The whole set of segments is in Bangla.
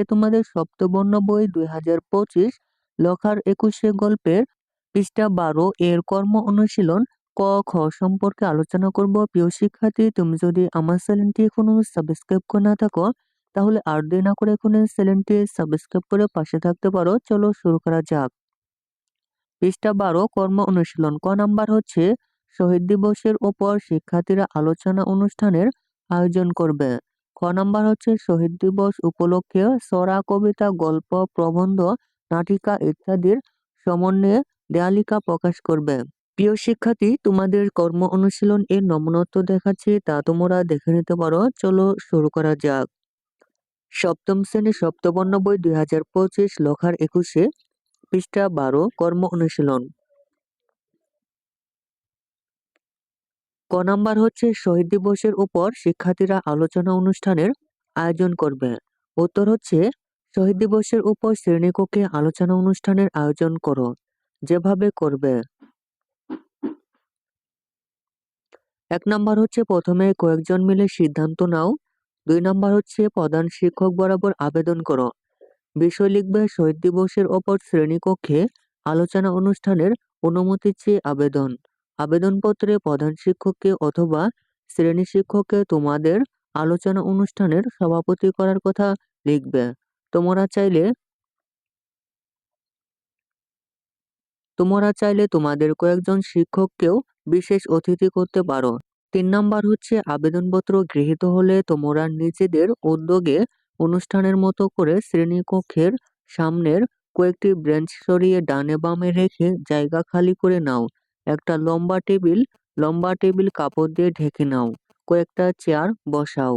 তোমাদের সপ্তবর্ণ বই 2025 লেখার 21 গল্পের পৃষ্ঠা 12 এর কর্ম অনুশীলন ক খ সম্পর্কে আলোচনা করব। প্রিয় শিক্ষার্থী, তুমি যদি আমার চ্যানেলটি এখনো সাবস্ক্রাইব করে না থাকো তাহলে আর দেরি না করে এখন চ্যানেলটি সাবস্ক্রাইব করে পাশে থাকতে পারো। চলো শুরু করা যাক। পৃষ্ঠা 12 কর্ম অনুশীলন ক নাম্বার হচ্ছে শহীদ দিবসের ওপর শিক্ষার্থীরা আলোচনা অনুষ্ঠানের আয়োজন করবে। খ নাম্বার হচ্ছে শহীদ দিবস উপলক্ষে ছড়া, কবিতা, গল্প, প্রবন্ধ, নাটিকা ইত্যাদির সমন্বয়ে দেয়ালিকা প্রকাশ করবে। প্রিয় শিক্ষার্থী, তোমাদের কর্ম অনুশীলন এর নমুনত্ব দেখাচ্ছি, তা তোমরা দেখে নিতে পারো। চলো শুরু করা যাক। সপ্তম শ্রেণী সপ্তবর্ণ বই 2025 লেখার 21 পৃষ্ঠা 12 কর্ম অনুশীলন ক নাম্বার হচ্ছে শহীদ দিবসের উপর শিক্ষার্থীরা আলোচনা অনুষ্ঠানের আয়োজন করবে। উত্তর হচ্ছে শহীদ দিবসের উপর শ্রেণীকক্ষে আলোচনা অনুষ্ঠানের আয়োজন করো। যেভাবে করবে। এক নাম্বার হচ্ছে প্রথমে কয়েকজন মিলে সিদ্ধান্ত নাও। দুই নাম্বার হচ্ছে প্রধান শিক্ষক বরাবর আবেদন করো। বিষয় লিখবে শহীদ দিবসের ওপর শ্রেণীকক্ষে আলোচনা অনুষ্ঠানের অনুমতি চেয়ে আবেদন। আবেদনপত্রে প্রধান শিক্ষককে অথবা শ্রেণী শিক্ষককে তোমাদের আলোচনা অনুষ্ঠানের সভাপতি করার কথা লিখবে। তোমরা চাইলে তোমাদের কয়েকজন শিক্ষককেও বিশেষ অতিথি করতে পারো। 3 নাম্বার হচ্ছে আবেদনপত্র গৃহীত হলে তোমরা নিজেদের উদ্যোগে অনুষ্ঠানের মতো করে শ্রেণীকক্ষের সামনের কয়েকটি বেঞ্চ সরিয়ে ডানে বামে রেখে জায়গা খালি করে নাও। একটা লম্বা টেবিল কাপড় দিয়ে ঢেকে নাও। কয়েকটা চেয়ার বসাও।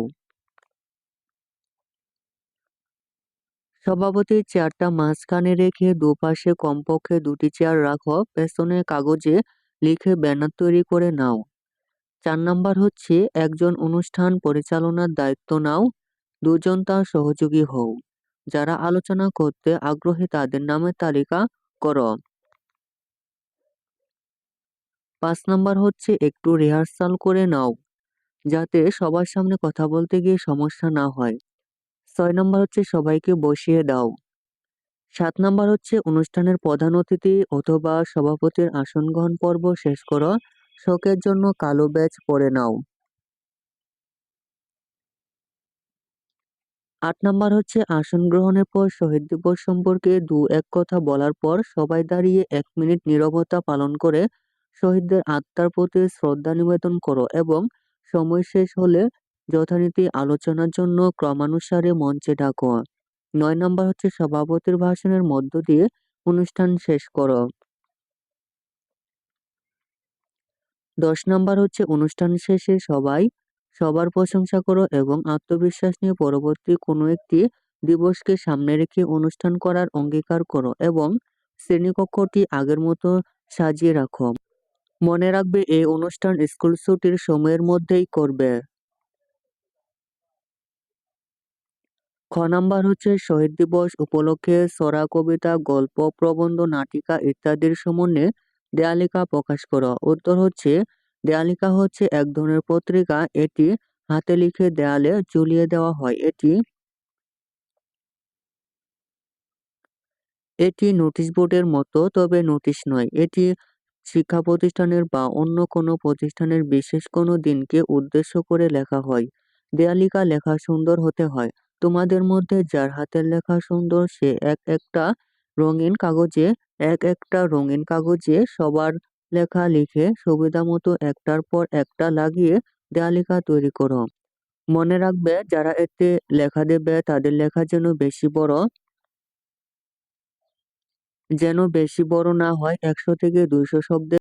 সভাপতির চেয়ারটা মাঝখানে রেখে দুপাশে কমপক্ষে 2টি চেয়ার রাখো। পেছনে কাগজে লিখে ব্যানার তৈরি করে নাও। 4 নাম্বার হচ্ছে একজন অনুষ্ঠান পরিচালনার দায়িত্ব নাও। 2 জন তার সহযোগী হও। যারা আলোচনা করতে আগ্রহী তাদের নামের তালিকা করো। 5 নাম্বার হচ্ছে একটু রিহার্সাল করে নাও, যাতে সবার সামনে কথা বলতে গিয়ে সমস্যা না হয়। 6 নাম্বার হচ্ছে সবাইকে বসিয়ে দাও। 7 নাম্বার হচ্ছে অনুষ্ঠানের প্রধান অতিথি অথবা সভাপতির আসন গ্রহণ পর্ব শেষ করো। শোকের জন্য কালো ব্যাজ পরে নাও। 8 নাম্বার হচ্ছে আসন গ্রহণের পর শহীদ দিবস সম্পর্কে 2-1 কথা বলার পর সবাই দাঁড়িয়ে 1 মিনিট নীরবতা পালন করে শহীদদের আত্মার প্রতি শ্রদ্ধা নিবেদন করো এবং সময় শেষ হলে যথারীতি আলোচনার জন্য ক্রমানুসারে মঞ্চে ডাকো। 9 নাম্বার হচ্ছে সভাপতির ভাষণের মধ্য দিয়ে অনুষ্ঠান শেষ করো। 10 নাম্বার হচ্ছে অনুষ্ঠান শেষে সবার প্রশংসা করো এবং আত্মবিশ্বাস নিয়ে পরবর্তী কোনো একটি দিবসকে সামনে রেখে অনুষ্ঠান করার অঙ্গীকার করো এবং শ্রেণীকক্ষটি আগের মতো সাজিয়ে রাখো। মনে রাখবে এই অনুষ্ঠান স্কুল ছুটির সময়ের মধ্যেই করবে। খ নাম্বার হচ্ছে শহীদ দিবস উপলক্ষে ছড়া, কবিতা, গল্প, প্রবন্ধ, নাটিকা ইত্যাদির সমন্বয়ে দেয়ালিকা প্রকাশ করো। উত্তর হচ্ছে দেয়ালিকা হচ্ছে এক ধরনের পত্রিকা। এটি হাতে লিখে দেয়ালে ঝুলিয়ে দেওয়া হয়। এটি নোটিশ বোর্ডের মতো, তবে নোটিশ নয়। এটি শিক্ষা প্রতিষ্ঠানের বা অন্য কোনো প্রতিষ্ঠানের বিশেষ কোনো দিনকে উদ্দেশ্য করে লেখা হয়। দেয়ালিকা লেখা সুন্দর হতে হয়। তোমাদের মধ্যে যার হাতের লেখা সুন্দর সে এক একটা রঙিন কাগজে সবার লেখা লিখে সুবিধামতো একটার পর একটা লাগিয়ে দেয়ালিকা তৈরি করো। মনে রাখবে যারা এতে লেখা দেবে তাদের লেখা যেন বেশি বড় না হয়, 100 থেকে 200 শব্দের